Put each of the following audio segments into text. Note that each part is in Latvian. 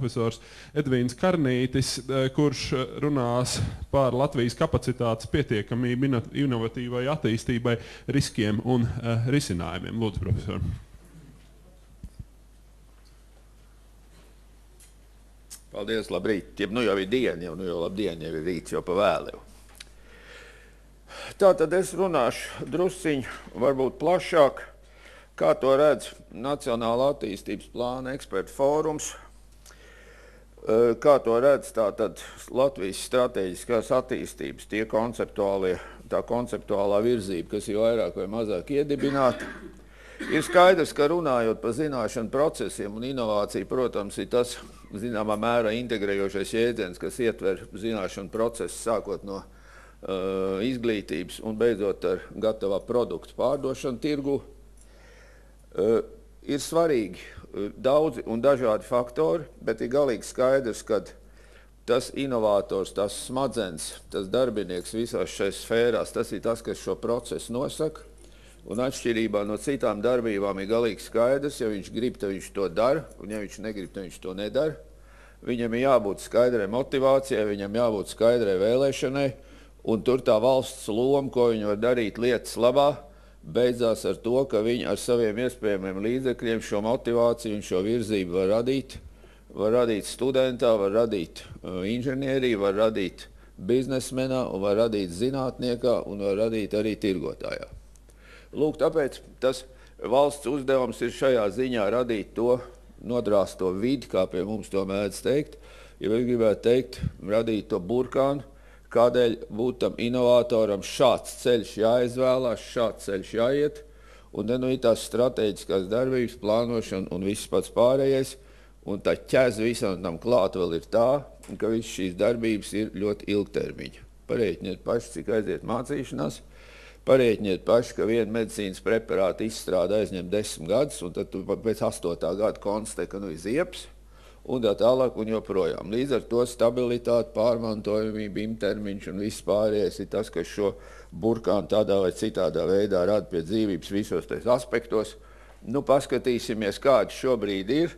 profesors Edvīns Karnītis, kurš runās par Latvijas kapacitātes pietiekamību inovatīvai attīstībai, riskiem un risinājumiem. Lūdzu, profesor. Paldies, labrīt. Nu jau ir diena, jau labdien, jau ir rīts, jau pa vēlu. Tātad es runāšu drusciņu, varbūt plašāk, kā to redz Nacionāla attīstības plāna ekspertu fórums, kā to redz tātad Latvijas strateģiskās attīstības tā konceptuālā virzība, kas ir vairāk vai mazāk iedibināta. Ir skaidrs, ka runājot par zināšanu procesiem un inovāciju, protams, ir tas, zināmā mērā, integrējošais jēdziens, kas ietver zināšanu procesu, sākot no izglītības un beidzot ar gatavā produktu pārdošanu tirgu. Ir svarīgi daudzi un dažādi faktori, bet ir galīgi skaidrs, ka tas inovators, tas smadzenes, tas darbinieks visās šajās sfērās, tas ir tas, kas šo procesu nosaka. Un atšķirībā no citām darbībām ir galīgi skaidrs, ja viņš grib, tad viņš to dara, un ja viņš negrib, tad viņš to nedara. Viņam ir jābūt skaidrai motivācijai, viņam jābūt skaidrai vēlēšanai, un tur tā valsts loma, ko viņi var darīt lietas labā, beidzās ar to, ka viņi ar saviem iespējamiem līdzekļiem šo motivāciju un šo virzību var radīt. Var radīt studentā, var radīt inženierī, var radīt biznesmenā, un var radīt zinātniekā, un var radīt arī tirgotājā. Lūk, tāpēc tas valsts uzdevums ir šajā ziņā radīt to nodrāsto vidi, kā pie mums to mēdz teikt, ja es gribētu teikt, radīt to burkānu, kādēļ būtu tam inovatoram šāds ceļš jāizvēlās, šāds ceļš jāiet, un tad ir tās strateģiskās darbības, plānošana un viss pats pārējais, un tā ķēze visam tam klāt vēl ir tā, ka viss šīs darbības ir ļoti ilgtermiņa. Parēķiniet paši, cik aiziet mācīšanās, parēķiniet paši, ka viena medicīnas preparāta izstrāde aizņem 10 gadus, un tad tu pēc 8. gada konstatē, ka ir zieps, un tā tālāk un joprojām. Līdz ar to stabilitāte, pārmantojamība, imtermiņš un viss pārējais ir tas, kas šo burkānu tādā vai citādā veidā rada pie dzīvības visos tais aspektos. Nu, paskatīsimies, kāds šobrīd ir,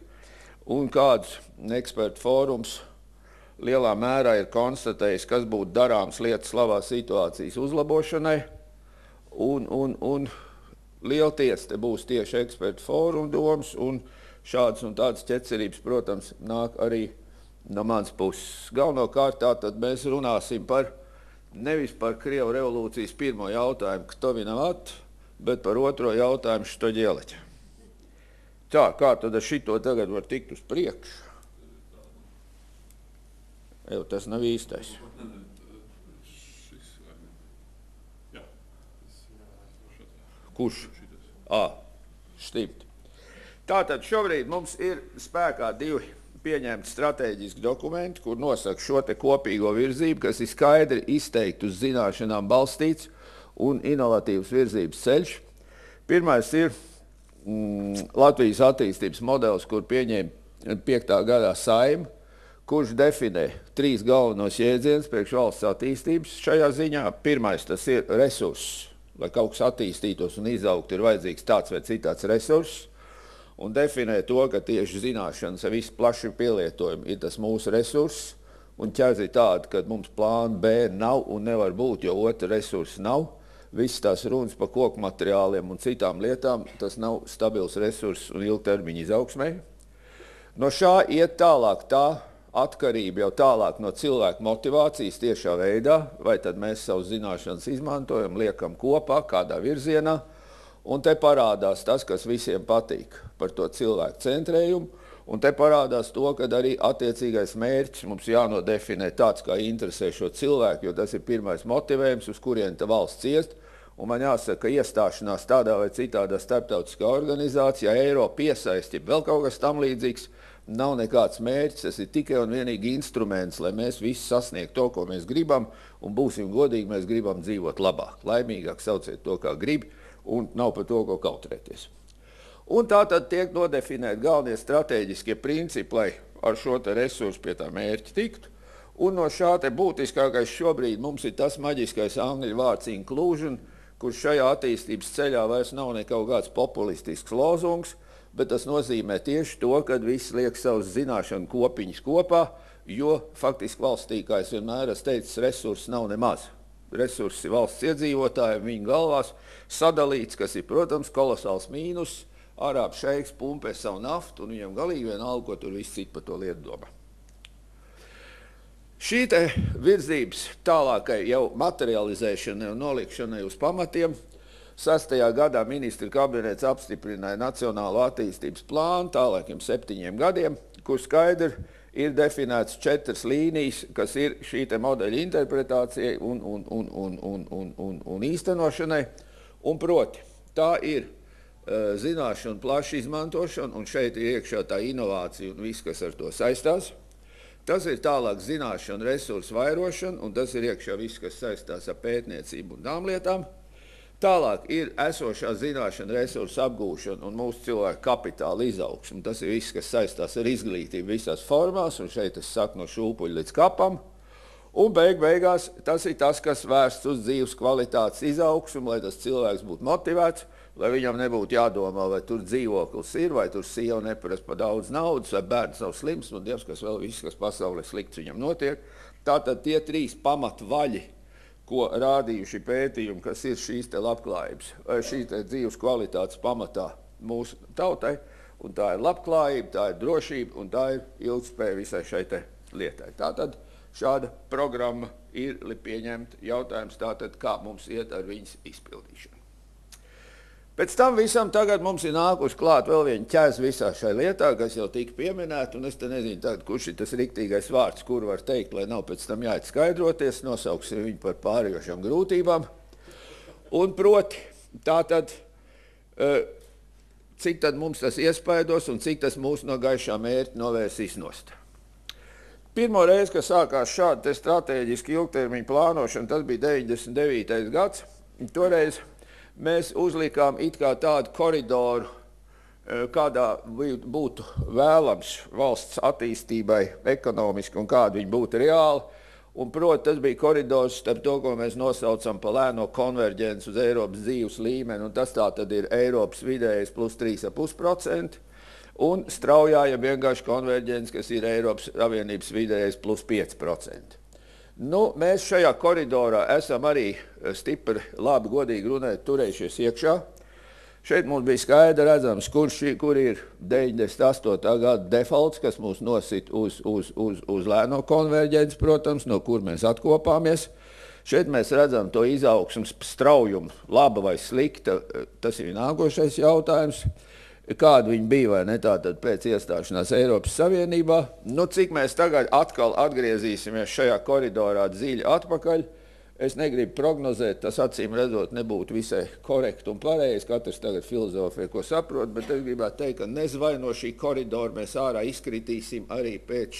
un kāds ekspertu fórums lielā mērā ir konstatējis, kas būtu darāms lietas labā situācijas uzlabošanai. Un lielties te būs tieši ekspertu fórumu domas, un šādas un tādas ķecerības, protams, nāk arī no manas puses. Galvenokārt tātad mēs runāsim nevis par Krievu revolūcijas pirmo jautājumu, kto vinovat, bet par otro jautājumu, što ģeleķi. Tā, kā tad ar šito tagad var tikt uz priekšu? Tas nav īstais. Kurš? Stipt. Tātad šobrīd mums ir spēkā divi pieņemti strateģiski dokumenti, kur nosaka šo te kopīgo virzību, kas ir skaidri izteikti uz zināšanām balstīts un inovatīvs virzības ceļš. Pirmais ir Latvijas attīstības modelis, kur pieņēma 5. gadā Saeima, kurš definē 3 galvenos jēdzienus priekš valsts attīstības šajā ziņā. Pirmais tas ir resurss. Lai kaut kas attīstītos un izaugtu, ir vajadzīgs tāds vai citāds resurss, un definē to, ka tieši zināšanas ar visu plašu pielietojumu ir tas mūsu resurss, un ķēze ir tāda, ka mums plāna B nav un nevar būt, jo otra resursa nav. Viss tās runas par koku materiāliem un citām lietām, tas nav stabils resurss un ilgtermiņa izaugsmē. No šā iet tālāk tā atkarība jau tālāk no cilvēku motivācijas tiešā veidā, vai tad mēs savus zināšanas izmantojam, liekam kopā, kādā virzienā, un te parādās tas, kas visiem patīk par to cilvēku centrējumu, un te parādās to, ka arī attiecīgais mērķis mums jānodefinē tāds, kā interesē šo cilvēku, jo tas ir pirmais motivējums, uz kurien ta valsts iest, un man jāsaka, ka iestāšanās tādā vai citādā starptautiskā organizācijā, Eiropa piesaisti, vēl kaut kas tam līdzīgs, nav nekāds mērķis, tas ir tikai un vienīgi instruments, lai mēs visi sasniegtu to, ko mēs gribam, un būsim godīgi, mēs gribam dzīvot labāk, laimīgāk, sauciet to, kā grib, un nav par to, ko kautrēties. Un tā tad tiek nodefinēti galvenie strateģiskie principi, lai ar šo te resursu pie tā mērķa tiktu, un no šā te būtiskākais šobrīd mums ir tas maģiskais angļu vārds inclusion, kurš šajā attīstības ceļā vairs nav ne kaut kāds populistisks lozungs, bet tas nozīmē tieši to, ka viss liek savus zināšanu kopiņas kopā, jo faktiski valstī, kā es vienmēr esmu teicis, resursi nav nemaz. Resursi valsts iedzīvotājiem viņu galvās sadalīts, kas ir, protams, kolosāls mīnus. Arābu šeiks pumpē savu naftu, un viņam galīgi vienalga, ko tur viss citi par to lietu domā. Šī te virzības tālākai jau materializēšanai un nolikšanai uz pamatiem 6. gadā ministra kabinets apstiprināja Nacionālo attīstības plānu tālākiem 7 gadiem, kur skaidri ir definēts 4 līnijas, kas ir šī te modeļa interpretācijai un īstenošanai. Un proti, tā ir zināšanu plaša izmantošana, un šeit ir iekšā tā inovācija un viss, kas ar to saistās. Tas ir tālāk zināšanu resursu vairošana, un tas ir iekšā viss, kas saistās ar pētniecību un tām lietām. Tālāk ir esošā zināšana resursu apgūšana un mūsu cilvēku kapitāla izaugsme. Tas ir viss, kas saistās ar izglītību visās formās, un šeit es saku no šūpuļa līdz kapam. Un beigās tas ir tas, kas vērsts uz dzīves kvalitātes izaugsmu, lai tas cilvēks būtu motivēts, lai viņam nebūtu jādomā, vai tur dzīvoklis ir, vai tur sieva neprasa par daudz naudas, vai bērns nav slims, un Dievs, kas vēl viss, kas pasaulē slikts viņam notiek. Tātad tie 3 pamatvaļi, ko rādījuši pētījumi, kas ir šīs te labklājības, šīs te dzīves kvalitātes pamatā mūsu tautai, un tā ir labklājība, tā ir drošība, un tā ir ilgspēja visai šai te lietai. Tātad šāda programma ir pieņemta. Jautājums tātad, kā mums iet ar viņas izpildīšanu. Pēc tam visam tagad mums ir nākuši klāt vēl viena ķēze visā šai lietā, kas jau tika pieminēta, un es te nezinu tagad, kurš ir tas riktīgais vārds, kuru var teikt, lai nav pēc tam jāiet skaidroties, nosauksim viņu par pārējošām grūtībām. Un proti, tātad, cik tad mums tas iespaidos un cik tas mūs no gaišā mērķa novērsīs nost. Pirmo reizi, kad sākās šāda te stratēģiski ilgtermiņa plānošana, tas bija 99. gads, toreiz mēs uzlikām it kā tādu koridoru, kādā būtu vēlams valsts attīstībai ekonomiski un kāda viņa būtu reāli. Un, proti, tas bija koridors starp to, ko mēs nosaucam par lēno konverģenci uz Eiropas dzīves līmeni, un tas tā tad ir Eiropas vidējais plus 3,5%, un straujā, ja vienkārši konverģenci, kas ir Eiropas Savienības vidējais plus 5%. Nu, mēs šajā koridorā esam arī stipri, labi, godīgi runājot, turējušies iekšā. Šeit mums bija skaidri redzams, kur ir 98. gada defaults, kas mūs nosit uz lēno konverģenci, protams, no kur mēs atkopāmies. Šeit mēs redzam to izaugsmes straujumu, laba vai slikta, tas ir nākošais jautājums. Kāda viņi bija vai ne tātad pēc iestāšanās Eiropas Savienībā. Nu, cik mēs tagad atkal atgriezīsimies šajā koridorā dziļi atpakaļ, es negribu prognozēt, tas acīm redzot nebūtu visai korekti un pareizi, katrs tagad filozofē, ko saprot, bet es gribētu teikt, ka nezvai no šī koridora mēs ārā izkritīsim arī pēc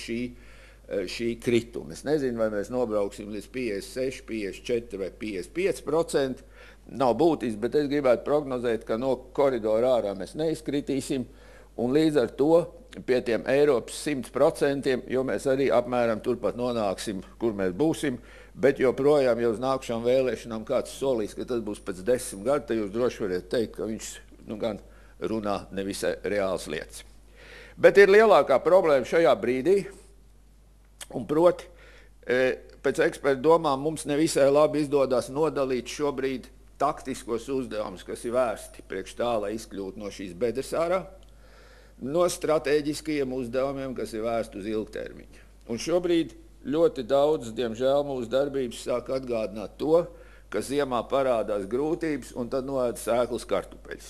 šī krituma. Es nezinu, vai mēs nobrauksim līdz 56, 54 vai 55%. Nav būtisks, bet es gribētu prognozēt, ka no koridora ārā mēs neizkritīsim, un līdz ar to pie tiem Eiropas 100%, jo mēs arī apmēram turpat nonāksim, kur mēs būsim, bet joprojām jau uz nākušām vēlēšanām kāds solīs, ka tas būs pēc 10 gadu, tad jūs droši variet teikt, ka viņš gan runā nevisai reāls lietas. Bet ir lielākā problēma šajā brīdī, un proti, pēc ekspertu domām mums nevisai labi izdodas nodalīt šobrīd taktiskos uzdevumus, kas ir vērsti priekš tā, lai izkļūtu no šīs bedres ārā, no stratēģiskajiem uzdevumiem, kas ir vērsti uz ilgtermiņu. Un šobrīd ļoti daudz, diemžēl, mūsu darbības sāk atgādināt to, ka ziemā parādās grūtības un tad noēd sēklas kartupeļus.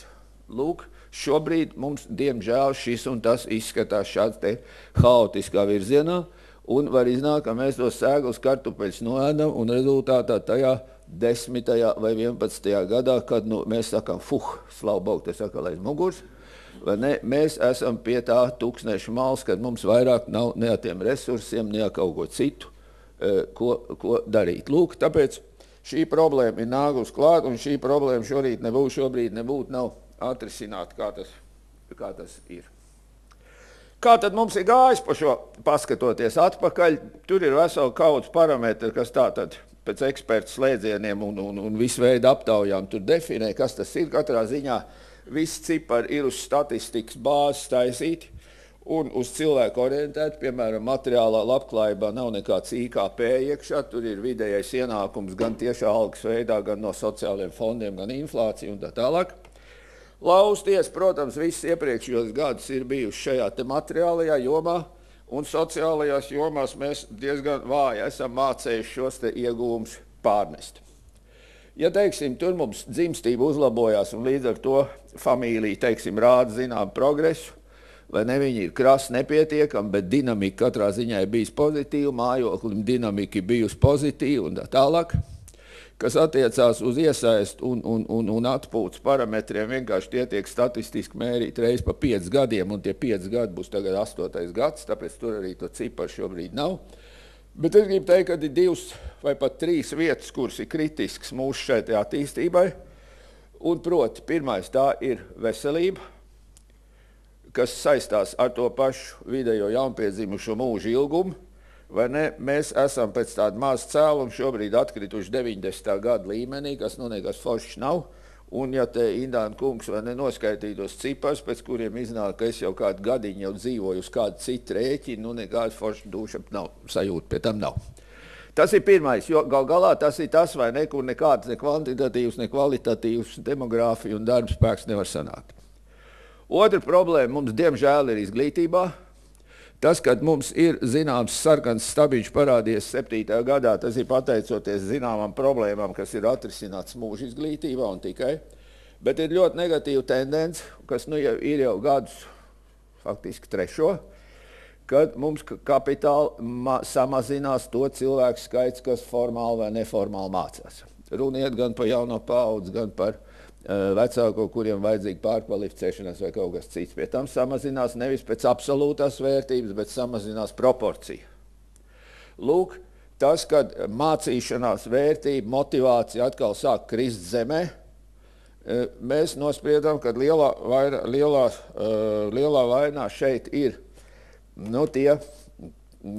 Lūk, šobrīd mums, diemžēl, šis un tas izskatās šāds te haotiskā virzienā, un var iznākt, ka mēs tos sēklas kartupeļus noēdam, un rezultātā tajā 10. vai 11. gadā, kad mēs sakām, slavu Bogu, tas saka, aiz muguras, vai ne, mēs esam pie tā tūkstneša malas, kad mums vairāk nav ne ar tiem resursiem, ne ar kaut ko citu, ko darīt. Lūk, tāpēc šī problēma ir nākusi klāt, un šī problēma šobrīd nebūtu nav atrisināta, kā tas ir. Kā tad mums ir gājis pa šo, paskatoties atpakaļ, tur ir vesela kaudz parametri, kas tātad pēc ekspertu slēdzieniem un visu veidu aptaujām tur definē, kas tas ir. Katrā ziņā visi cipari ir uz statistikas bāzes taisīti un uz cilvēku orientēti, piemēram, materiālā labklājībā nav nekāds IKP iekšā, tur ir vidējais ienākums gan tiešā algas veidā, gan no sociāliem fondiem, gan inflācija un tā tālāk. Lausties, protams, viss iepriekšējos gadus ir bijuši šajā te materiālajā jomā, un sociālajās jomās mēs diezgan vāji esam mācējuši šos te iegūmus pārnest. Ja, teiksim, tur mums dzimstība uzlabojās un līdz ar to familija, teiksim, rāda zinām progresu, vai ne, viņi ir krasi nepietiekami, bet dinamika katrā ziņā ir bijis pozitīva, mājoklim dinamika ir bijusi pozitīva un tā tālāk, kas attiecās uz iesaist un atpūtas parametriem, vienkārši tie tiek statistiski mērīt reiz pa 5 gadiem, un tie 5 gadi būs tagad 8. gads, tāpēc tur arī to ciparu šobrīd nav. Bet es gribu teikt, ka ir 2 vai pat 3 vietas, kuras ir kritisks mūsu šai attīstībai, un proti, pirmais tā ir veselība, kas saistās ar to pašu vidējo jaunpiedzimušo mūžu ilgumu, vai ne? Mēs esam pēc tāda maza cēluma šobrīd atkrituši 90. gada līmenī, kas nu nekas foršs nav, un ja te Indāna kungs vai ne noskaitītos cipars, pēc kuriem iznāk, ka es jau kādu gadiņu jau dzīvoju uz kādu citu rēķinu, nu nekāda forša duša nav, sajūta pie tam nav. Tas ir pirmais, jo gal galā tas ir tas, vai ne, kur nekāds ne kvantitatīvs, ne kvalitatīvs demogrāfija un darbspēks nevar sanākt. Otra problēma mums, diemžēl, ir izglītībā. Tas, kad mums ir zināms sarkans stabiņš parādījies 7. gadā, tas ir pateicoties zināmām problēmām, kas ir atrisināts mūža izglītībā un tikai. Bet ir ļoti negatīva tendence, kas nu ir jau gadus, faktiski 3. kad mums kapitāli samazinās to cilvēku skaits, kas formāli vai neformāli mācās. Runa iet gan par jauno paudzi, gan par vecāko, kuriem vajadzīga pārkvalificēšanās vai kaut kas cits. Pie tam samazinās nevis pēc absolūtās vērtības, bet samazinās proporcija. Lūk, tas, kad mācīšanās vērtība, motivācija atkal sāk krist zemē, mēs nospriedām, ka lielā vainā šeit ir tie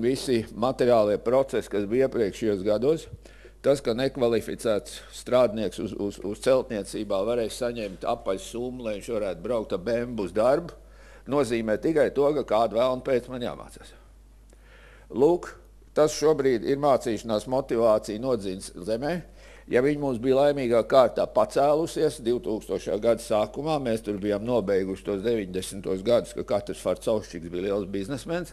visi materiālie procesi, kas bija iepriekšējos gados. Tas, ka nekvalificēts strādnieks uz celtniecībā varēja saņemt apaļu summu, lai viņš varētu braukt ar BMW uz darbu, nozīmē tikai to, ka kādu vēlnu pēc man jāmācās. Lūk, tas šobrīd ir mācīšanās motivācija nodzīns zemē. Ja viņi mums bija laimīgā kārtā pacēlusies 2000. gada sākumā, mēs tur bijām nobeiguši tos 90. gadus, ka katrs Farcovščiks bija liels biznesmens,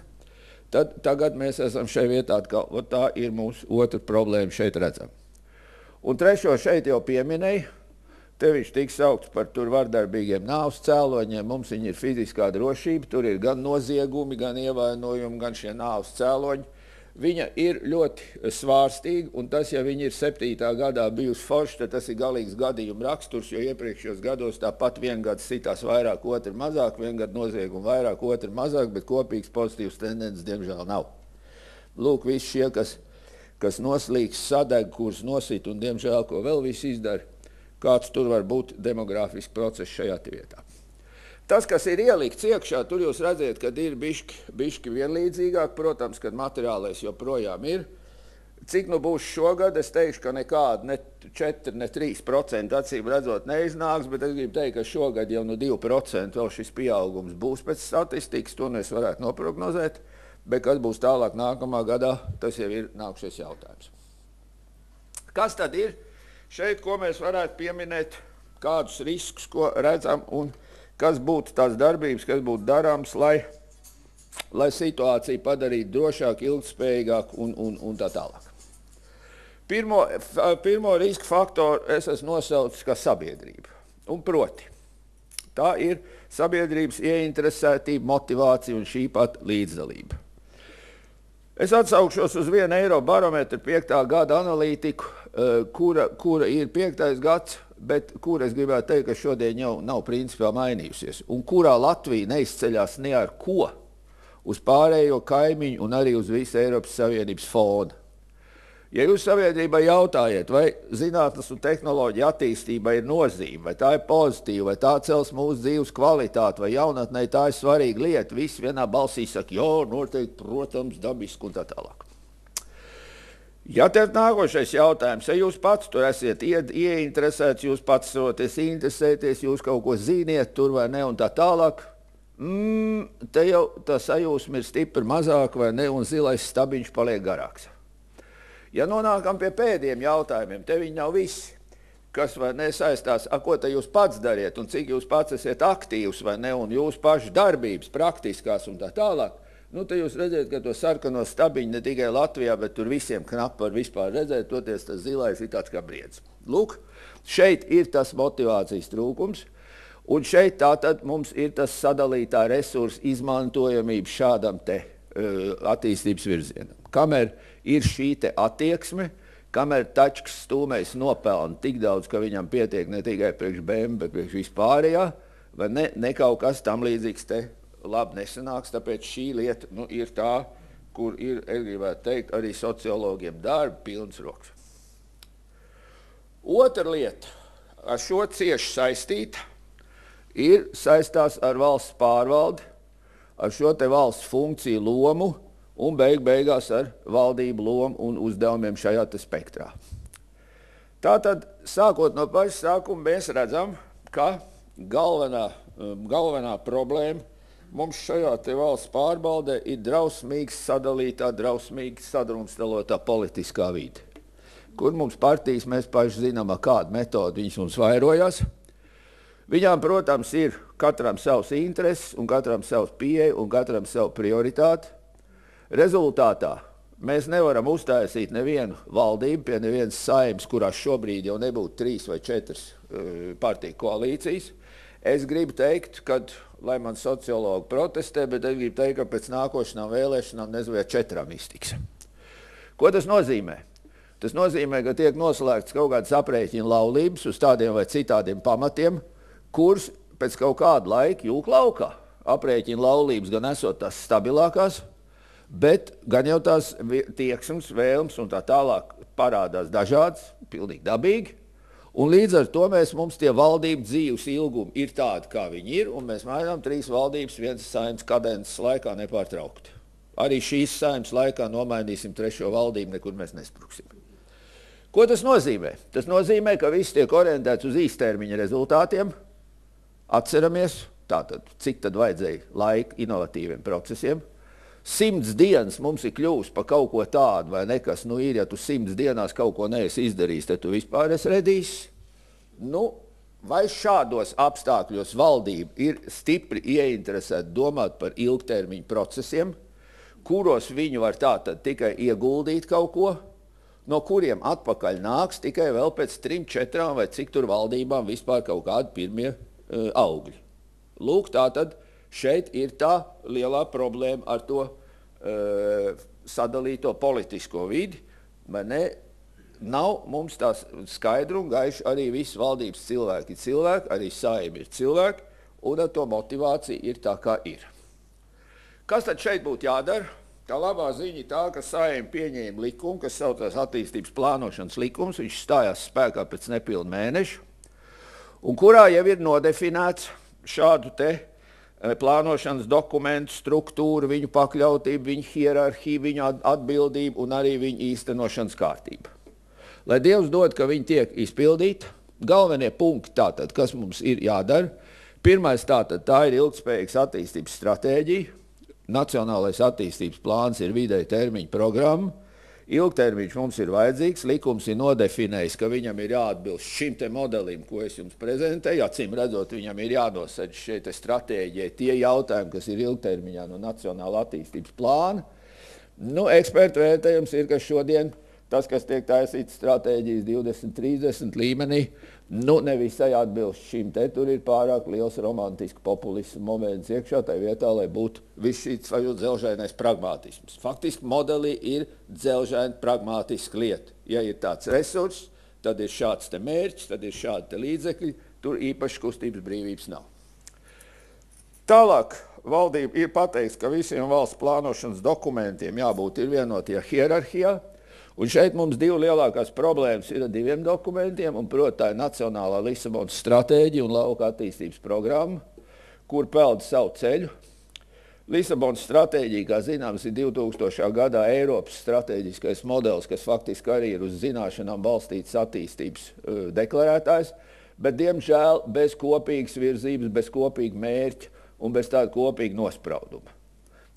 tad tagad mēs esam šai vietā atkal, tā ir mūsu otra problēma šeit redzam. Un trešo šeit jau pieminēja, te viņš tiks saukts par tur vardarbīgiem nāves cēloņiem, mums viņi ir fiziskā drošība, tur ir gan noziegumi, gan ievainojumi, gan šie nāves cēloņi. Viņa ir ļoti svārstīga, un tas, ja viņa ir 7. gadā bijusi forša, tad tas ir galīgs gadījuma raksturs, jo iepriekšējos gados tāpat vien gads sitās vairāk, otru mazāk, vien gadu noziegumu vairāk, otru mazāk, bet kopīgs pozitīvs tendences, diemžēl, nav. Lūk, visi šie, kas noslīgs, sadeg, kurus nosit, un, diemžēl, ko vēl visi izdara, kāds tur var būt demogrāfisks process šajā vietā. Tas, kas ir ielikts iekšā, tur jūs redzat, ka ir bišķi vienlīdzīgāk, protams, kad materiālais joprojām ir. Cik nu būs šogad, es teikšu, ka nekāda ne 4, ne 3% acīm redzot neiznāks, bet es gribu teikt, ka šogad jau 2% vēl šis pieaugums būs pēc statistikas, to mēs varētu noprognozēt, bet kas būs tālāk nākamā gadā, tas jau ir nākušies jautājums. Kas tad ir šeit, ko mēs varētu pieminēt, kādus riskus, ko redzam un kas būtu tās darbības, kas būtu darāms, lai situāciju padarītu drošāk, ilgtspējīgāk un tā tālāk. Pirmo riska faktoru es esmu nosaucis kā sabiedrība. Un proti, tā ir sabiedrības ieinteresētība, motivācija un šī pat līdzdalība. Es atsaukšos uz vienu Eirobarometru 5. gada analītiku, kura ir 5. gads, bet kura es gribētu teikt, ka šodien jau nav principā mainījusies, un kurā Latvija neizceļās ne ar ko uz pārējo kaimiņu un arī uz visu Eiropas Savienības fona. Ja jūs sabiedrībai jautājiet, vai zinātnes un tehnoloģija attīstība ir nozīme, vai tā ir pozitīva, vai tā cels mūsu dzīves kvalitāti, vai jaunatnē tā ir svarīga lieta, visi vienā balsī saka, jo, noteikti, protams, dabiski un tā tālāk. Ja tev nākošais jautājums, ja jūs pats tur esat ieinteresēts, jūs pats varat interesēties, jūs kaut ko ziniet tur vai ne un tā tālāk, te jau tā sajūsma ir stipri mazāk vai ne un zilais stabiņš paliek garāks. Ja nonākam pie pēdējiem jautājumiem, te viņi nav visi, kas vai nesaistās, ko te jūs pats dariet un cik jūs pats esat aktīvs vai ne un jūs paši darbības praktiskās un tā tālāk, nu, te jūs redzēt, ka to sarkano stabiņu ne tikai Latvijā, bet tur visiem knapi var vispār redzēt, toties tas zilais ir tāds kā briedz. Lūk, šeit ir tas motivācijas trūkums, un šeit tātad mums ir tas sadalītā resursa izmantojamība šādam te attīstības virzienam. Kamēr ir šī te attieksme, kamēr tačks stūmējs nopelna tik daudz, ka viņam pietiek ne tikai priekš BM, bet priekš vispārējā, vai ne kaut kas tam līdzīgs te labi nesanāks, tāpēc šī lieta ir tā, kur ir, es gribētu teikt, arī sociologiem darba pilns rokas. Otra lieta, ar šo cieši saistīta, saistās ar valsts pārvaldi, ar šo te valsts funkciju lomu un beigās ar valdību lomu un uzdevumiem šajā te spektrā. Tātad, sākot no paša sākuma, mēs redzam, ka galvenā problēma mums šajā te valsts pārbaudē ir drausmīgi sadalītā, drausmīgi sadrumstalotā politiskā vide, kur mums partijas, mēs paši zinām, kādu metodu viņas mums vairojās. Viņām, protams, ir katram savs intereses un katram savs pieeja un katram savu prioritāti. Rezultātā mēs nevaram uztaisīt nevienu valdību pie nevienas saeimas, kurās šobrīd jau nebūtu 3 vai 4 partiju koalīcijas. Es gribu teikt, ka, lai man sociologi protestē, bet es gribu teikt, ka pēc nākošanām vēlēšanām nezinu, vai 4 iztiks. Ko tas nozīmē? Tas nozīmē, ka tiek noslēgts kaut kādas aprēķina laulības uz tādiem vai citādiem pamatiem, kurus pēc kaut kāda laika jūk laukā. Aprēķina laulības gan esot tās stabilākās, bet gan jau tās tieksmes, vēlmes un tā tālāk parādās dažādas, pilnīgi dabīgi. Un līdz ar to mums tie valdību dzīves ilgumi ir tādi, kā viņi ir, un mēs mainām 3 valdības vienas saeimas kadences laikā nepārtraukti. Arī šīs saeimas laikā nomainīsim 3. valdību, nekur mēs nespruksim. Ko tas nozīmē? Tas nozīmē, ka viss tiek orientēts uz īstermiņa rezultātiem. Atceramies, tātad, cik tad vajadzēja laika inovatīviem procesiem. 100 dienas mums ir kļūst par kaut ko tādu, vai nekas, ir, ja tu 100 dienās kaut ko neesi izdarījis, tad tu vispār esi redījis. Vai šādos apstākļos valdība ir stipri ieinteresēta domāt par ilgtermiņu procesiem, kuros viņu var tātad tikai ieguldīt kaut ko, no kuriem atpakaļ nāks tikai vēl pēc 3, 4 vai cik tur valdībām vispār kaut kādi pirmie augļi. Lūk, tātad, šeit ir tā lielā problēma ar to sadalīto politisko vidi, vai ne? Nav mums tās skaidru un gaiši arī visi valdības cilvēki ir cilvēki, arī saeimi ir cilvēki, un ar to motivācija ir tā, kā ir. Kas tad šeit būtu jādara? Tā labā ziņa ir tā, ka saeimi pieņēma likumu, kas saucās attīstības plānošanas likums, viņš stājās spēkā pēc nepilna mēneša, un kurā jau ir nodefinēts šādu te plānošanas dokumentu, struktūru, viņu pakļautību, viņu hierarhiju, viņu atbildību un arī viņu īstenošanas kārtību. Lai Dievs dod, ka viņi tiek izpildīti, galvenie punkti tātad, kas mums ir jādara. Pirmais tātad, tā ir ilgtspējīgas attīstības stratēģija. Nacionālais attīstības plāns ir vidēja termiņa programma. Ilgtermiņš mums ir vajadzīgs, likums ir nodefinējis, ka viņam ir jāatbilst šim te modelim, ko es jums prezentēju. Acīm redzot, viņam ir jānosēdz šeit stratēģijai tie jautājumi, kas ir ilgtermiņā no Nacionālā attīstības plāna. Ekspertu vērtējums ir, ka šodien tas, kas tiek taisīts stratēģijas 2030 līmenī, nevisai atbilst šim te, tur ir pārāk liels romantisks populismu moments iekšā tai vietā, lai būtu viss šīs dzelžainais pragmātisms. Faktiski modelī ir dzelžaina pragmātiska lieta. Ja ir tāds resurss, tad ir šāds te mērķis, tad ir šādi te līdzekļi, tur īpaši kustības brīvības nav. Tālāk valdība ir pateikts, ka visiem valsts plānošanas dokumentiem jābūt ir vienotajā hierarhijā. Un šeit mums divi lielākās problēmas ir ar diviem dokumentiem, un proti tā ir Nacionālā Lisabonas stratēģija un lauka attīstības programma, kur peld savu ceļu. Lisabonas stratēģija, kā zināms, ir 2000. gadā Eiropas stratēģiskais modelis, kas faktiski arī ir uz zināšanām balstīts attīstības deklarētājs, bet, diemžēl, bez kopīgas virzības, bez kopīga mērķa un bez tāda kopīga nosprauduma.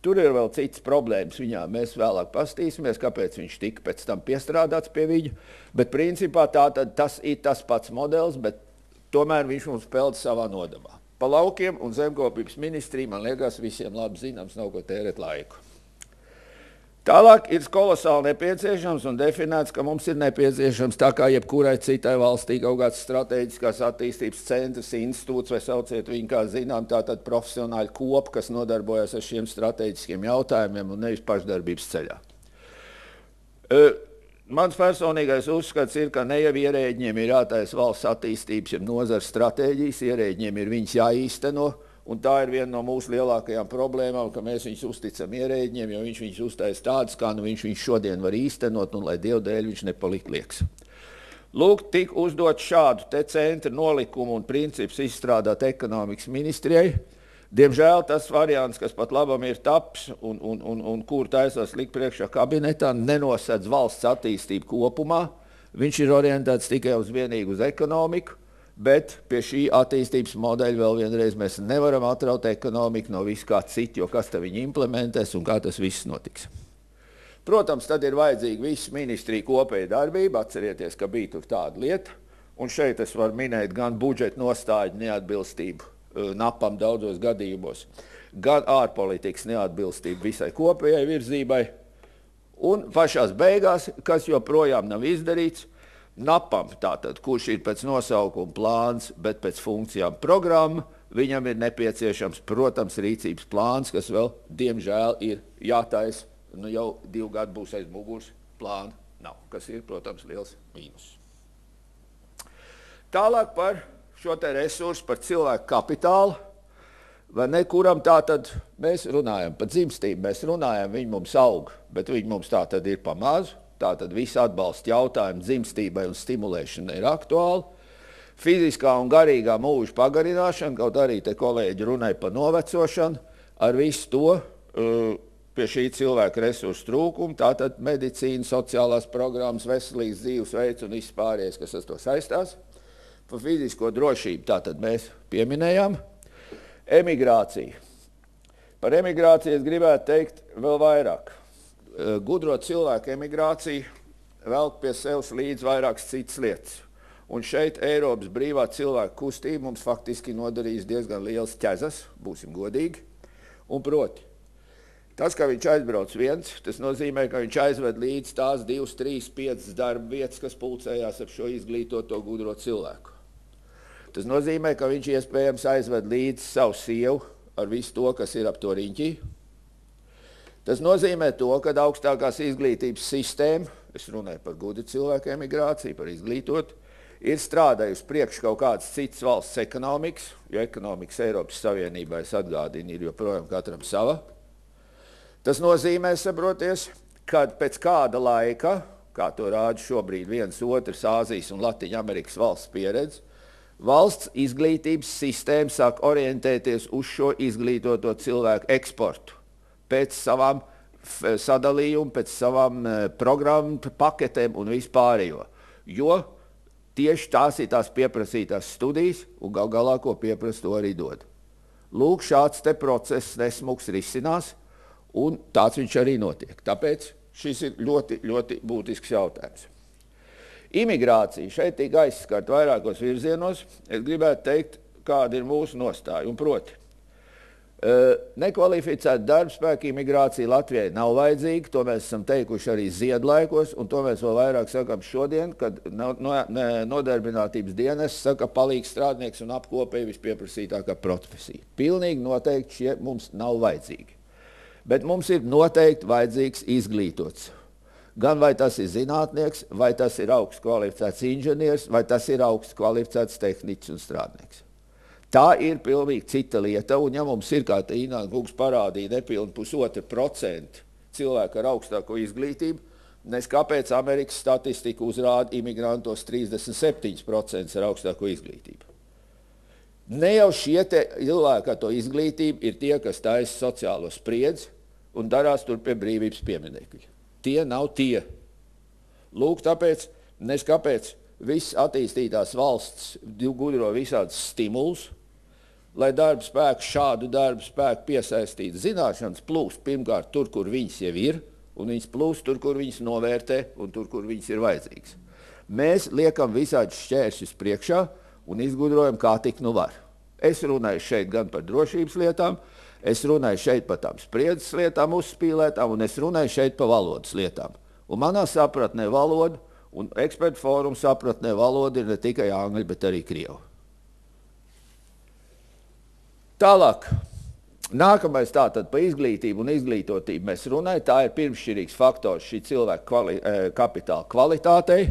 Tur ir vēl citas problēmas viņā. Mēs vēlāk pastīsimies, kāpēc viņš tika pēc tam piestrādāts pie viņa, bet principā tas ir tas pats modelis, bet tomēr viņš mums peld savā nodabā. Pa laukiem un zemkopības ministrija, man liekas, visiem labi zināms, nav ko tērēt laiku. Tālāk ir kolosāli nepieciešams un definēts, ka mums ir nepieciešams tā kā jebkurai citai valstī kaut kāds strateģiskās attīstības centrs, institūts vai sauciet viņu, kā zinām, tātad profesionāļu kopa, kas nodarbojas ar šiem strateģiskiem jautājumiem un nevis pašdarbības ceļā. Mans personīgais uzskats ir, ka ne jau ierēģiem ir jātaisa valsts attīstības, ja nozars stratēģijas, ierēģiem ir viņas jāīsteno, un tā ir viena no mūsu lielākajām problēmām, ka mēs viņus uzticam ierēģiem, jo viņš viņus uztaisa tādas, kā nu viņš šodien var īstenot, un lai Dievu dēļ viņš nepalikt lieks. Lūk, tik uzdot šādu te centra nolikumu un principus izstrādāt ekonomikas ministrijai. Diemžēl tas variants, kas pat labam ir taps un kur taisās likt priekšā kabinetā, nenosedz valsts attīstību kopumā. Viņš ir orientēts tikai uz vienīgi uz ekonomiku, bet pie šī attīstības modeļa vēl vienreiz mēs nevaram atraut ekonomiku no visu kā citu, jo kas te viņi implementēs un kā tas viss notiks. Protams, tad ir vajadzīga visu ministriju kopēja darbība, atcerieties, ka bija tur tāda lieta, un šeit es varu minēt gan budžeta nostāļu neatbilstību napam daudzos gadījumos, gan ārpolitikas neatbilstību visai kopējai virzībai, un pašās beigās, kas joprojām nav izdarīts, napam tātad, kurš ir pēc nosaukuma plāns, bet pēc funkcijām programma, viņam ir nepieciešams, protams, rīcības plāns, kas vēl, diemžēl, ir jātaisa, nu jau 2 gadu būs aiz muguras, plāna nav, kas ir, protams, liels mīnus. Tālāk par šo te resursu, par cilvēku kapitālu, vai ne, kuram tātad mēs runājam par dzimstību, mēs runājam, viņi mums aug, bet viņi mums tātad ir pamazu, tātad visi atbalsta jautājumi dzimstībai un stimulēšanai ir aktuāli, fiziskā un garīgā mūža pagarināšana, kaut arī te kolēģi runāja par novecošanu, ar visu to pie šī cilvēka resursu trūkuma, tātad medicīna, sociālās programmas, veselīgs dzīvesveids un viss pārējais, kas ar to saistās. Par fizisko drošību tātad mēs pieminējām. Emigrācija. Par emigrāciju es gribētu teikt vēl vairāk. Gudro cilvēku emigrācija velk pie sevis līdz vairākas citas lietas. Un šeit Eiropas brīvā cilvēku kustība mums faktiski nodarīs diezgan liels ķezas, būsim godīgi. Un proti, tas, ka viņš aizbrauc viens, tas nozīmē, ka viņš aizved līdz tās 2, 3, 5 darba vietas, kas pulcējās ap šo izglītoto gudro cilvēku. Tas nozīmē, ka viņš iespējams aizved līdz savu sievu ar visu to, kas ir ap to riņķī. Tas nozīmē to, ka augstākās izglītības sistēma, es runāju par gudru cilvēku emigrāciju, par izglītotu, ir strādājusi priekš kaut kādas citas valsts ekonomikas, jo ekonomikas Eiropas Savienībā, es atgādinu, ir joprojām katram sava. Tas nozīmē, saproties, ka pēc kāda laika, kā to rāda šobrīd viens otrs Āzijas un Latiņa Amerikas valsts pieredze, valsts izglītības sistēma sāk orientēties uz šo izglītoto cilvēku eksportu pēc savām sadalījumu, pēc savām programmu paketēm un vispārējo. Jo tieši tās ir tās pieprasītās studijas un gal galā, ko pieprasa, to arī dod. Lūk, šāds te process nesmuks risinās un tāds viņš arī notiek. Tāpēc šis ir ļoti, ļoti būtisks jautājums. Imigrācija šeit tika aizskart vairākos virzienos. Es gribētu teikt, kāda ir mūsu nostāja. Un proti, nekvalificēta darbspēka imigrācija Latvijai nav vajadzīga, to mēs esam teikuši arī ziedlaikos, un to mēs vēl vairāk sakam šodien, kad nodarbinātības dienests saka palīgs strādnieks un apkopēja vispieprasītākā profesija. Pilnīgi noteikti šie mums nav vajadzīgi. Bet mums ir noteikti vajadzīgs izglītots. Gan vai tas ir zinātnieks, vai tas ir augsts kvalificēts inženieris, vai tas ir augsts kvalificēts tehniķis un strādnieks. Tā ir pilnīgi cita lieta, un ja mums ir, kā te Ināna kungs parādīja, nepilni 1,5% cilvēku ar augstāko izglītību, nes kāpēc Amerikas statistika uzrāda imigrantos 37% ar augstāko izglītību. Ne jau šie cilvēki ar to izglītību ir tie, kas taisa sociālo spriedzi un darās tur pie brīvības pieminekļa. Tie nav tie. Lūk, tāpēc, kāpēc viss attīstītās valsts gudro visādus stimulus, lai šādu darba spēku piesaistītu zināšanas plūst pirmkārt tur, kur viņas jau ir, un viņas plūst tur, kur viņas novērtē, un tur, kur viņas ir vajadzīgas. Mēs liekam visādus šķēršļus priekšā un izgudrojam, kā tik nu var. Es runāju šeit gan par drošības lietām, es runāju šeit par tām spriedzes lietām, uzspīlētām, un es runāju šeit par valodas lietām. Un manā sapratnē valoda, un ekspertu fóruma sapratnē valoda ir ne tikai angļu, bet arī krievu. Tālāk, nākamais tātad par izglītību un izglītotību mēs runājam, tā ir pirmšķirīgs faktors šī cilvēka kapitāla kvalitātei.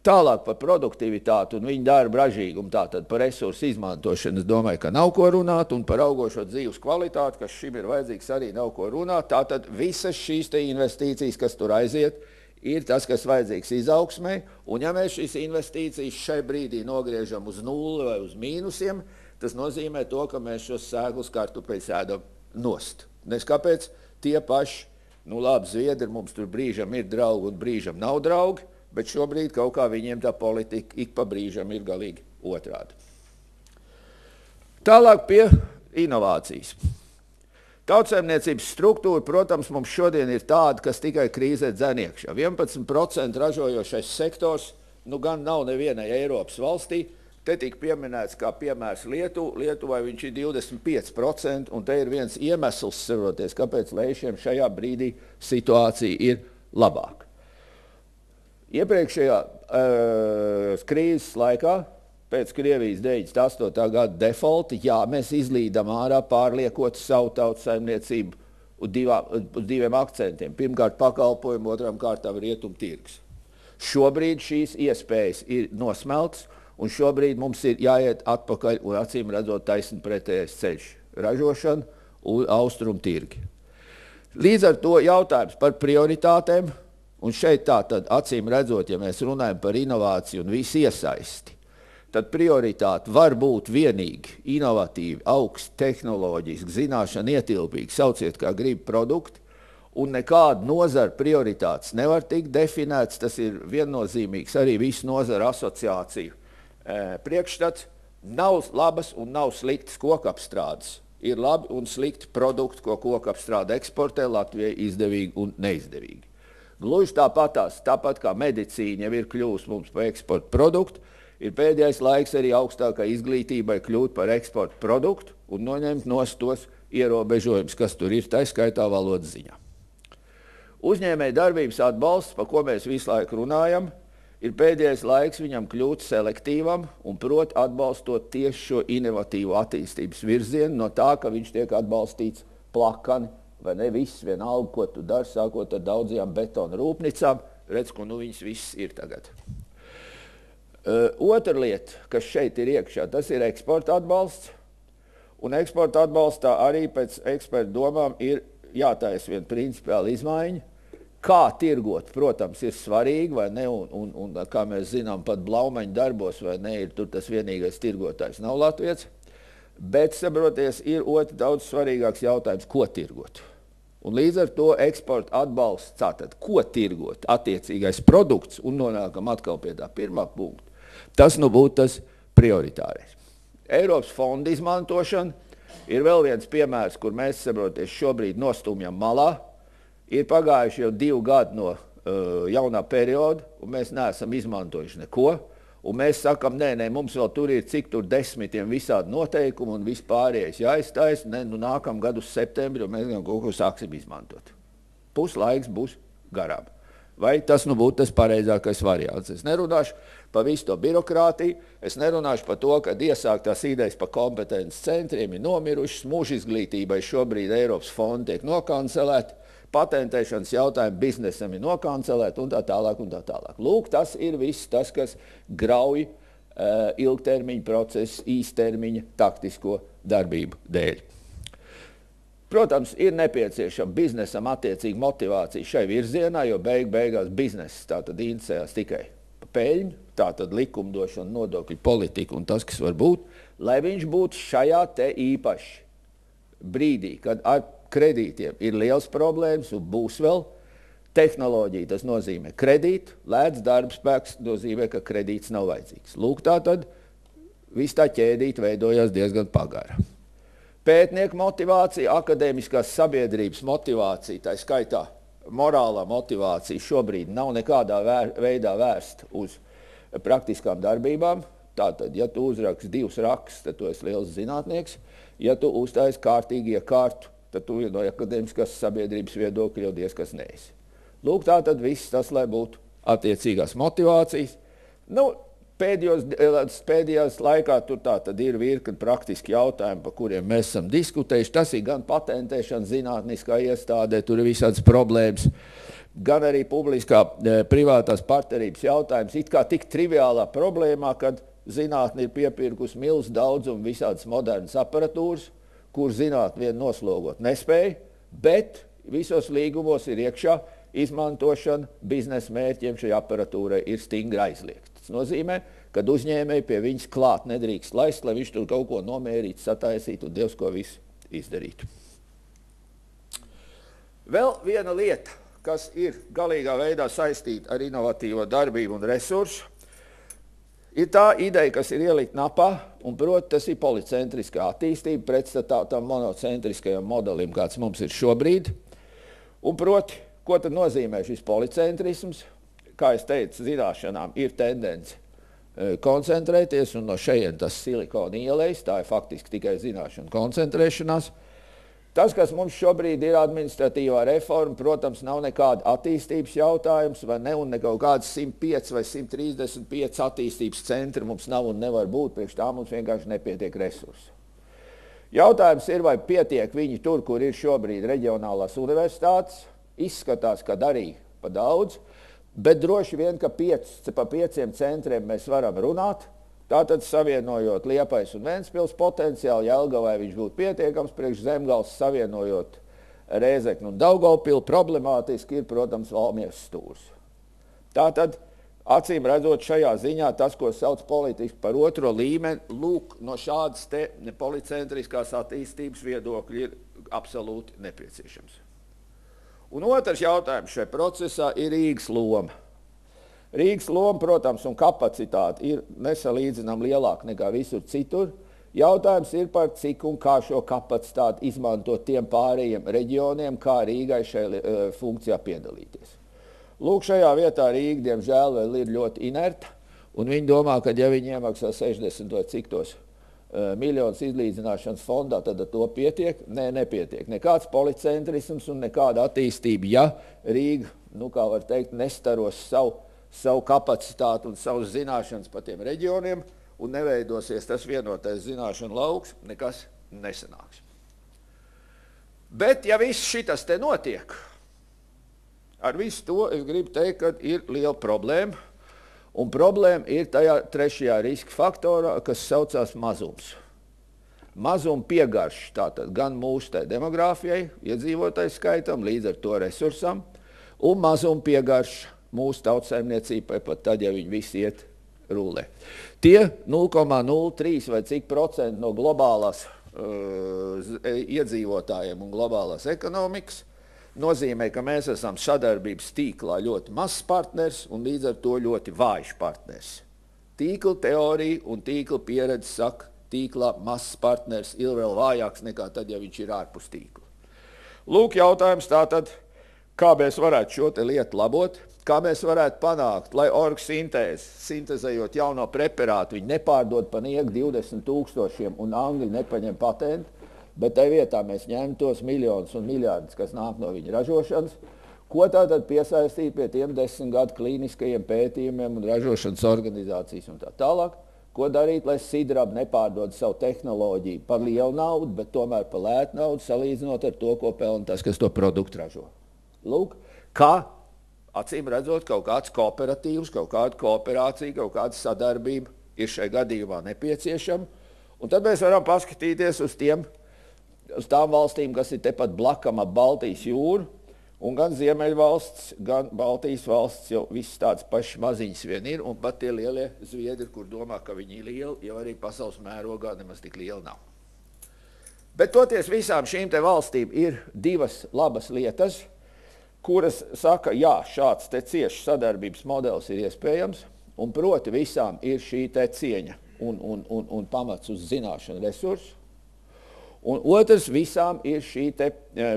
Tālāk par produktivitāti un viņa darba ražīgumu, tātad par resursu izmantošanu, es domāju, ka nav ko runāt, un par augošo dzīves kvalitāti, kas šim ir vajadzīgs, arī nav ko runāt. Tātad visas šīs investīcijas, kas tur aiziet, ir tas, kas vajadzīgs izaugsmei, un ja mēs šīs investīcijas šai brīdī nogriežam uz nulli vai uz mīnusiem, tas nozīmē to, ka mēs šos sēklus kartupeļus ēdam nost. Nes kāpēc tie paši, labi, zviedri mums tur brīžam ir draugi un brīžam nav draugi, bet šobrīd kaut kā viņiem tā politika ik pa brīžam ir galīgi otrādi. Tālāk pie inovācijas. Tautsaimniecības struktūra, protams, mums šodien ir tāda, kas tikai krīzē dzen iekšā. 11% ražojošais sektors, gan nav nevienai Eiropas valstī. Te tika pieminēts kā piemērs Lietuvai viņš ir 25%, un te ir viens iemesls, saproties, kāpēc lēšiem šajā brīdī situācija ir labāka. Iepriekšējā krīzes laikā, pēc Krievijas 98. gada defaulta, mēs izlīdam ārā pārliekot savu tautsaimniecību uz diviem akcentiem. Pirmkārt pakalpojumu, otram kārtām rietumtirgus. Šobrīd šīs iespējas ir nosmeltas, un šobrīd mums ir jāiet atpakaļ un acīm redzot taisni pretējais ceļš – ražošana un austrumtirgi. Līdz ar to jautājums par prioritātēm, un šeit tā tad acīm redzot, ja mēs runājam par inovāciju un visu iesaisti, tad prioritāte var būt vienīgi inovatīvi, augsts, tehnoloģiski, zināšana ietilpīgi, sauciet kā grib produkti, un nekāda nozara prioritātes nevar tikt definēts, tas ir viennozīmīgs arī visu nozara asociāciju priekšstats. Nav labas un nav sliktas kokapstrādes. Ir labi un slikti produkti, ko kokapstrāde eksportē Latvijai izdevīgi un neizdevīgi. Gluži tāpat kā medicīna jau ir kļūst mums par eksporta produktu, ir pēdējais laiks arī augstākai izglītībai kļūt par eksporta produktu un noņemt nost tos ierobežojumus, kas tur ir, tā skaitā valodas ziņā. Uzņēmēja darbības atbalsts, par ko mēs visu laiku runājam, ir pēdējais laiks viņam kļūt selektīvam un prot atbalstot tieši šo inovatīvo attīstības virzienu no tā, ka viņš tiek atbalstīts plakani, vai ne viss vienalga, ko tu dari, sākot ar daudzajām betona rūpnicām, redz, ko viņas viss ir tagad. Otra lieta, kas šeit ir iekšā, tas ir eksporta atbalsts, un eksporta atbalstā arī pēc ekspertu domām ir jātaisa viena principiāla izmaiņa. Kā tirgot, protams, ir svarīgi, vai ne, un kā mēs zinām, pat Blaumaņa darbos, vai ne, ir tur tas vienīgais tirgotājs nav latviets, bet, saproties, ir daudz svarīgāks jautājums, ko tirgot. Un līdz ar to eksporta atbalsts, tātad, ko tirgot, attiecīgais produkts, un nonākam atkal pie tā pirmā punkta, tas būtu tas prioritārais. Eiropas fonda izmantošana ir vēl viens piemērs, kur mēs, saproties, šobrīd nostumjam malā. Ir pagājuši jau 2 gadi no jaunā perioda, un mēs neesam izmantojuši neko. Un mēs sakam, nē, mums vēl tur ir cik tur 10 visādi noteikumi un vispārējais jāiztais. Nākam gadu uz septembri, un mēs kaut ko sāksim izmantot. Puslaiks būs garām. Vai tas būtu tas pareizākais variants? Es nerunāšu par visu to birokrātiju, es nerunāšu par to, ka iesāktās idejas par kompetences centriem ir nomirušas, mūža izglītībai šobrīd Eiropas fondi tiek nokancelēti, patentēšanas jautājumi biznesam ir nokancelēti un tā tālāk un tā tālāk. Lūk, tas ir viss tas, kas grauj ilgtermiņa procesu, īstermiņa taktisko darbību dēļ. Protams, ir nepieciešama biznesam attiecīga motivācija šai virzienā, jo beigās bizness tātad interesējās tikai par peļņu, tātad likumdošana, nodokļu politika un tas, kas var būt, lai viņš būtu šajā te īpaši brīdī, kad ar kredītiem ir liels problēmas un būs vēl tehnoloģija, tas nozīmē kredītu, lēts darbspēks nozīmē, ka kredīts nav vajadzīgs. Lūk, tā tad viss tā ķēdīte veidojās diezgan pagara. Pētnieku motivācija, akadēmiskās sabiedrības motivācija, tā skaitā morālā motivācija šobrīd nav nekādā veidā vērsta uz praktiskām darbībām. Tātad, ja tu uzraksti 2 rakstus, tad tu esi liels zinātnieks. Ja tu uztaisi kārtīgi iekārtu, tad tu no akadēmiskās sabiedrības viedokļa jau diezkas neesi. Lūk, tātad viss tas, lai būtu attiecīgās motivācijas. Nu, pēdējās laikā tur tātad ir virkni praktiski jautājumi, par kuriem mēs esam diskutējuši. Tas ir gan patentēšana zinātniskā iestādē, tur ir visādas problēmas, gan arī publiskā privātās partnerības jautājums. It kā tik triviālā problēmā, kad zinātne ir piepirkusi milzu daudzumu visādas modernas aparatūras, kur zinātne vien noslogot nespēja, bet visos līgumos ir iekšā izmantošana biznesa mērķiem šai aparatūrai ir stingri aizliegta. Tas nozīmē, ka uzņēmēji pie viņas klāt nedrīkst laist, lai viņš tur kaut ko nomērītu, sataisītu un Dievs ko visu izdarītu. Vēl viena lieta, kas ir galīgā veidā saistīta ar inovatīvo darbību un resursu, ir tā ideja, kas ir ielikt napā, un proti tas ir policentriskā attīstība pretstatā tam monocentriskajam modelim, kāds mums ir šobrīd. Un proti, ko tad nozīmē šis policentrisms? Kā es teicu, zināšanām ir tendence koncentrēties, un no šejien tas silikona ielejas, tā ir faktiski tikai zināšana koncentrēšanās. Tas, kas mums šobrīd ir administratīvā reforma, protams, nav nekāda attīstības jautājums, vai ne, un ne kaut kāds 105 vai 135 attīstības centri mums nav un nevar būt, priekš tā mums vienkārši nepietiek resursu. Jautājums ir, vai pietiek viņi tur, kur ir šobrīd reģionālās universitātes, izskatās, ka arī pa daudz, bet droši vien, ka pa 5 centriem mēs varam runāt. Tātad savienojot Liepais un Ventspils potenciāli, Jelgavai viņš būtu pietiekams, priekš Zemgales savienojot Rēzekni un Daugavpili, problemātiski ir, protams, Valmieras stūrs. Tātad, acīm redzot šajā ziņā, tas, ko sauc politiski par otro līmeni, lūk, no šādas te policentriskās attīstības viedokļi ir absolūti nepieciešams. Un otrs jautājums šajā procesā ir Rīgas loma. Rīgas loma, protams, un kapacitāte ir nesalīdzinām lielāka nekā visur citur. Jautājums ir par cik un kā šo kapacitāti izmantot tiem pārējiem reģioniem, kā Rīgai šai funkcijā piedalīties. Lūk, šajā vietā Rīga, diemžēl, vēl ir ļoti inerta, un viņi domā, ka ja viņi iemaksā 60 vai cik tos miljonus izlīdzināšanas fondā, tad ar to pietiek? Nē, nepietiek. Nekāds policentrisms un nekāda attīstība, ja Rīga, nu kā var teikt, nestaros savu kapacitāti un savas zināšanas pa tiem reģioniem un neveidosies tas vienotais zināšanu lauks, nekas nesanāks. Bet, ja viss šitas te notiek, ar visu to es gribu teikt, ka ir liela problēma, un problēma ir tajā trešajā riska faktorā, kas saucās mazums. Mazuma piegaršs tātad gan mūsu tai demogrāfijai, iedzīvotāju skaitam, līdz ar to resursam, un mazuma piegaršs mūsu tautsaimniecībai, pat tad, ja viņi visi iet rullē. Tie 0,03 vai cik procenti no globālās iedzīvotājiem un globālās ekonomikas nozīmē, ka mēs esam sadarbības tīklā ļoti mazs partners un līdz ar to ļoti vājš partners. Tīkla teorija un tīkla pieredze saka, tīklā mazs partners ir vēl vājāks nekā tad, ja viņš ir ārpus tīkla. Lūk, jautājums tātad, kā mēs varētu šo te lietu labot, kā mēs varētu panākt, lai orgsintēze, sintezējot jauno preparātu, viņi nepārdod pa niegu 20 000 un Angļi nepaņem patentu, bet tai vietā mēs ņem tos miljonus un miljardus, kas nāk no viņa ražošanas, ko tātad piesaistīt pie tiem 10 gadu klīniskajiem pētījumiem un ražošanas organizācijas un tā tālāk, ko darīt, lai Sidrab nepārdod savu tehnoloģiju par lielu naudu, bet tomēr par lētu naudu, salīdzinot ar to, ko pelna tas, kas to produktu ražo. Lūk, kā acīm redzot, kaut kāds kooperatīvs, kaut kāda kooperācija, kaut kāda sadarbība ir šai gadījumā nepieciešama. Un tad mēs varam paskatīties uz tām valstīm, kas ir tepat blakam ap Baltijas jūru, Un gan Ziemeļvalsts, gan Baltijas valsts jau viss tāds pašs maziņas vien ir, un pat tie lielie Zviedri, kur domā, ka viņi ir lieli, jau arī pasaules mērogā nemaz tik lieli nav. Bet toties visām šīm te valstīm ir divas labas lietas, kuras saka, jā, šāds te ciešs sadarbības modelis ir iespējams, un proti visām ir šī te cieņa un pamats uz zināšanu resursu. Un otrs, visām ir šī te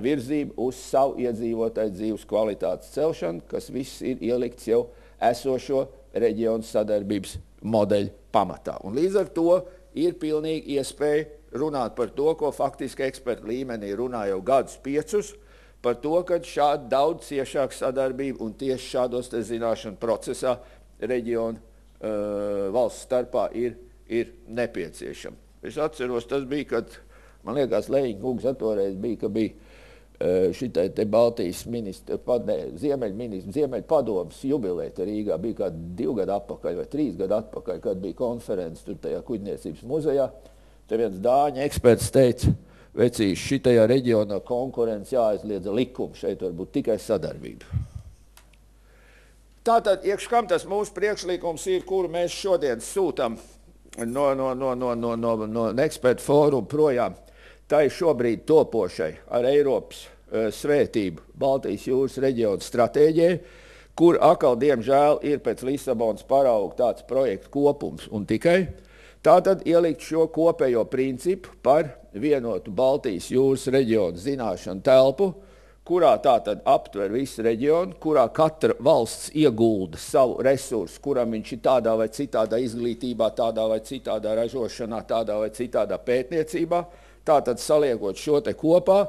virzība uz savu iedzīvotāju dzīves kvalitātes celšanu, kas viss ir ielikts jau esošo reģionu sadarbības modeļu pamatā. Un līdz ar to ir pilnīgi iespēja runāt par to, ko faktiski ekspertu līmenī runā jau gadus 5, par to, ka šāda daudz ciešāka sadarbība un tieši šādos te zināšanu procesā reģionu valsts starpā ir nepieciešama. Es atceros, tas bija, kad man liekas, Leņķa kungs toreiz bija, ka bija šitai te Baltijas Ziemeļpadomes jubileja Rīgā, bija kā 2 gadu atpakaļ vai 3 gadu atpakaļ, kad bija konferences tur tajā kuģniecības muzejā. Te viens dāņu eksperts teica, vecīši, šitajā reģionā konkurence jāaizliedza likumu, šeit var būt tikai sadarbība. Tātad, iekš kam tas mūsu priekšlikums ir, kuru mēs šodien sūtam no ekspertu fórumu projām, tai šobrīd topošai ar Eiropas svētību Baltijas jūras reģiona stratēģijai, kur atkal, diemžēl, ir pēc Lisabonas parauga tāds projektu kopums un tikai. Tātad ielikt šo kopējo principu par vienotu Baltijas jūras reģionu zināšanu telpu, kurā tātad aptver visu reģionu, kurā katra valsts iegulda savu resursu, kuram viņš ir tādā vai citādā izglītībā, tādā vai citādā ražošanā, tādā vai citādā pētniecībā, tātad saliekot šo te kopā,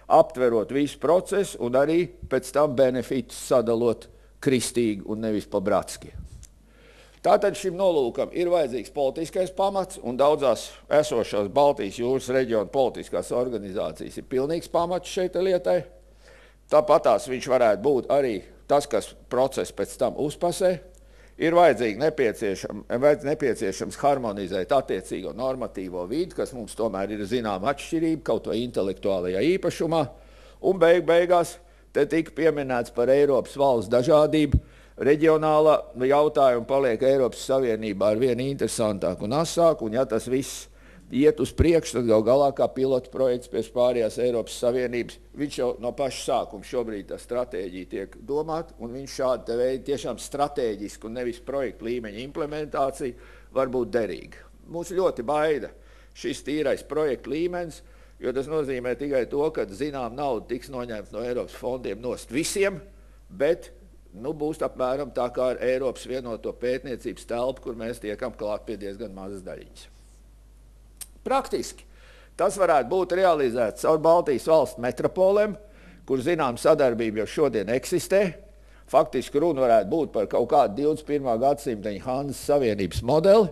aptverot visu procesu un arī pēc tam benefitus sadalot kristīgi un nevis pa bratski. Tātad šim nolūkam ir vajadzīgs politiskais pamats, un daudzās esošās Baltijas jūras reģiona politiskās organizācijas ir pilnīgs pamats šeit lietai. Tāpatās viņš varētu būt arī tas, kas procesu pēc tam uzpasē. Ir vajadzīgi nepieciešams harmonizēt attiecīgo normatīvo vidi, kas mums tomēr ir zināma atšķirība, kaut vai intelektuālajā īpašumā. Un beigās te tika pieminēts par Eiropas valsts dažādību. Reģionālā jautājuma paliek Eiropas Savienībā ar vienu interesantāku un asāku, un ja tas viss iet uz priekšu, tad galā kā pilotu projekts pēc pārējās Eiropas Savienības, viņš jau no paša sākuma šobrīd tā stratēģija tiek domāta, un viņš šāda veida tiešām stratēģiska un nevis projektu līmeņa implementācija var būt derīga. Mūs ļoti baida šis tīrais projektu līmenis, jo tas nozīmē tikai to, ka zinām nauda tiks noņemta no Eiropas fondiem nost visiem, bet būs apmēram tā kā ar Eiropas vienoto pētniecības telpu, kur mēs tiekam klāt pie diezgan mazas daļiņas. Praktiski tas varētu būt realizēts caur Baltijas valstu metropolēm, kur zinām sadarbība jau šodien eksistē. Faktiski runa varētu būt par kaut kādu 21. gadsimta Hanzas Savienības modeli.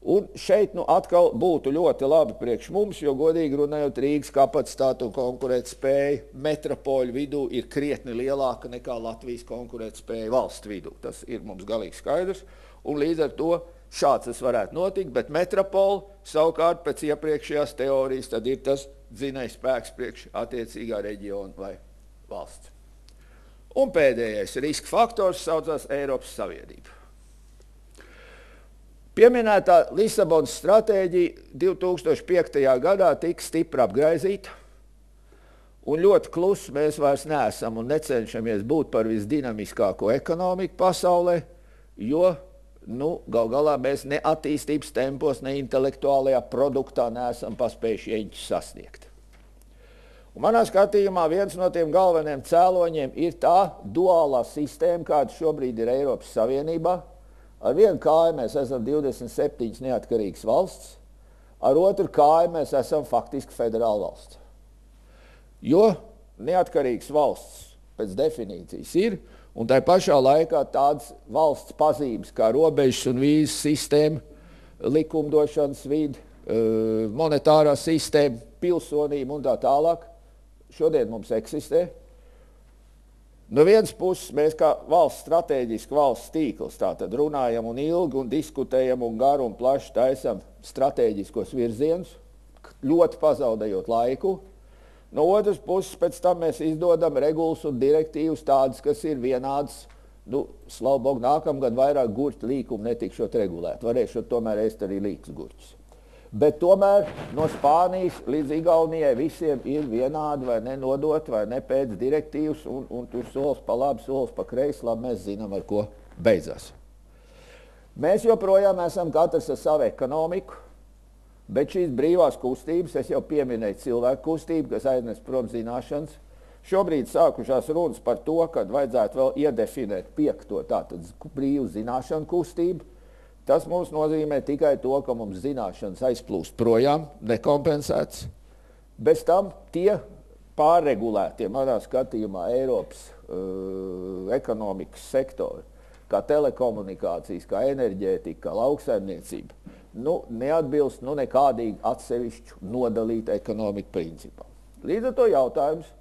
Un šeit atkal būtu ļoti labi priekš mums, jo godīgi runājot Rīgas kapacitāte un konkurētspēja metropoļu vidū ir krietni lielāka nekā Latvijas konkurētspēja valsts vidū. Tas ir mums galīgi skaidrs. Un līdz ar to šāds tas varētu notikt, bet metropoli savukārt pēc iepriekšējās teorijas tad ir tas dzinējs spēks priekš attiecīgā reģiona vai valsts. Un pēdējais riska faktors saucās Eiropas Savienība. Pieminētā Lisabonas stratēģija 2005. gadā tika stipri apgraizīta, un ļoti klusi mēs vairs neesam un necenšamies būt par visdinamiskāko ekonomiku pasaulē, jo gal galā mēs ne attīstības tempos, ne intelektuālajā produktā neesam paspējuši ieņķus sasniegt. Un manā skatījumā viens no tiem galvenajiem cēloņiem ir tā duālā sistēma, kāda šobrīd ir Eiropas Savienībā. Ar vienu kāju mēs esam 27 neatkarīgas valsts, ar otru kāju mēs esam faktiski federāla valsts. Jo neatkarīgas valsts pēc definīcijas ir, un tai pašā laikā tādas valsts pazīmes kā robežas un vīzas sistēma, likumdošanas vidi, monetārā sistēma, pilsonība un tā tālāk šodien mums eksistē. No vienas puses mēs kā valsts strateģiski valsts tīkls tātad runājam un ilgi un diskutējam un garu un plaši taisam strateģiskos virzienus, ļoti pazaudējot laiku. No otras puses, pēc tam mēs izdodam regulas un direktīvas tādas, kas ir vienādas. Slavu Bogu, nākamgad vairāk gurķu līkumu netikšot regulēt. Varēšot tomēr ēst arī līkus gurķus. Bet tomēr no Spānijas līdz Igaunijai visiem ir vienādi vai nenodot vai ne pēc direktīvas, un tur solis pa labi, solis pa kreisi, labi mēs zinām, ar ko beidzās. Mēs joprojām esam katrs ar savu ekonomiku, bet šīs brīvās kustības, es jau pieminēju cilvēku kustību, kas aiznes prom zināšanas, šobrīd sākušās runas par to, kad vajadzētu vēl iedefinēt 5. tātad brīvu zināšanu kustību. Tas mums nozīmē tikai to, ka mums zināšanas aizplūst projām, nekompensēts. Bez tam tie pārregulētie, manā skatījumā, Eiropas ekonomikas sektori, kā telekomunikācijas, kā enerģētika, kā lauksaimniecība, neatbilst nekādīgi atsevišķu nodalīt ekonomiku principam. Līdz ar to jautājums,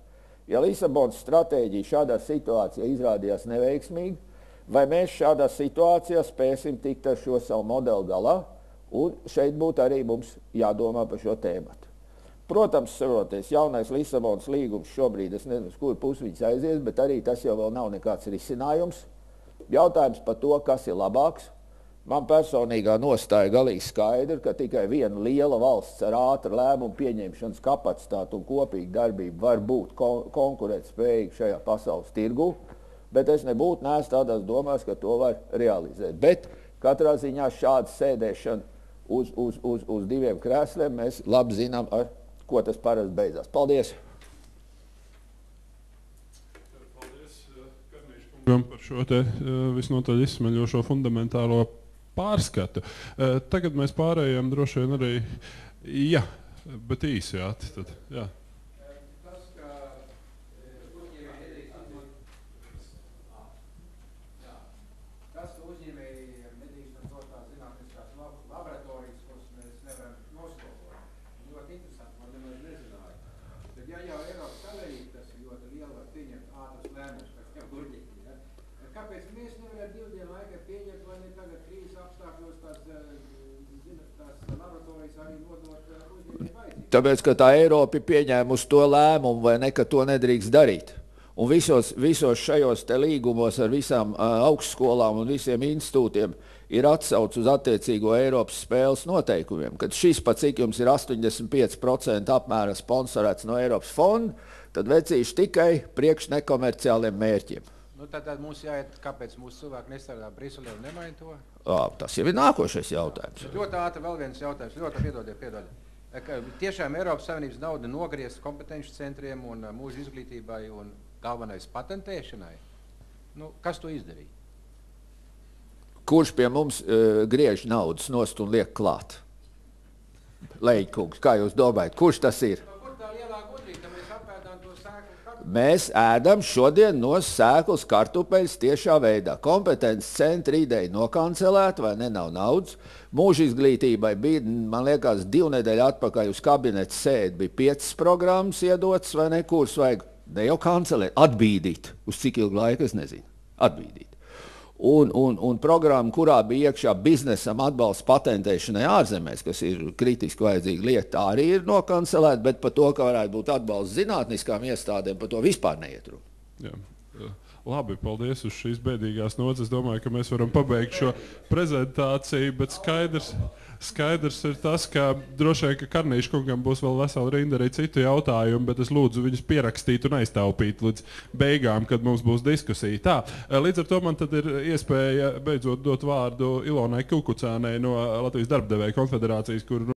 ja Lisabonas stratēģija šādā situācijā izrādījās neveiksmīga, vai mēs šādā situācijā spēsim tikt ar šo savu modeli galā, un šeit būtu arī mums jādomā par šo tēmatu. Protams, saproties, jaunais Lisabonas līgums šobrīd, es nezinu, uz kuru pusi viņš aizies, bet arī tas jau vēl nav nekāds risinājums. Jautājums par to, kas ir labāks. Man personīgā nostāja galīgi skaidra, ka tikai viena liela valsts ar ātru lēmumu pieņemšanas kapacitātu un kopīgu darbību var būt konkurētspējīga šajā pasaules tirgu. Bet es nebūtu neesmu tādās domās, ka to var realizēt. Bet katrā ziņā šāda sēdēšana uz 2 krēsliem mēs labi zinām, ar ko tas parasti beidzās. Paldies! Paldies Karnīškungam par šo te visnotaļ izsmeļošo fundamentālo pārskatu. Tagad mēs pārējām droši vien arī, jā, bet īsi, jā, tad, jā. Tāpēc, ka tā Eiropa ir pieņēmusi to lēmumu, vai ne, ka to nedrīkst darīt. Un visos šajos te līgumos ar visām augstskolām un visiem institūtiem ir atsauc uz attiecīgo Eiropas spēles noteikumiem, kad šis pat cik jums ir 85% apmēra sponsorēts no Eiropas fonda, tad vecīši tikai priekš nekomerciāliem mērķiem. Tātad mums jāiet, kāpēc mūsu cilvēki nestrādā Briselē un nemaina to? Tas jau ir nākošais jautājums. Ļoti ātri vēl viens jautājums. Ļoti piedodiet. Tiešām Eiropas Savienības nauda nogriezt kompetenci centriem un mūža izglītībai un galvenais patentēšanai. Kas to izdarīja? Kurš pie mums griež naudas nost un liek klāt? Leģkungs, kā jūs domājat, kurš tas ir? Kur tā lielā gudrība, mēs apēdām to sēklu kartupeļus? Mēs ēdam šodien no sēklas kartupeļus tiešā veidā. Kompetences centra ideja nokancelēta, vai ne, nav naudas. Mūža izglītībai bija, man liekas, 2 nedēļu atpakaļ uz kabineta sēdi bija 5 programmas iedotas, vai ne, kuras vajag ne jau kancelēt, atbīdīt. Uz cik ilgu laiku, es nezinu. Atbīdīt. Un programma, kurā bija iekšā biznesam atbalsts patentēšanai ārzemēs, kas ir kritiski vajadzīga lieta, arī ir nokancelēta, bet par to, ka varētu būt atbalsts zinātniskām iestādēm, par to vispār neiet runa. Jā. Labi, paldies uz šīs bēdīgās nots. Es domāju, ka mēs varam pabeigt šo prezentāciju, bet skaidrs ir tas, ka droši vien, ka Karnīškungam būs vēl vesela rinda arī citu jautājumu, bet es lūdzu viņus pierakstīt un aiztaupīt līdz beigām, kad mums būs diskusija. Tā, līdz ar to man tad ir iespēja beidzot dot vārdu Ilonai Kilkucānei no Latvijas darbdevēju konfederācijas, kur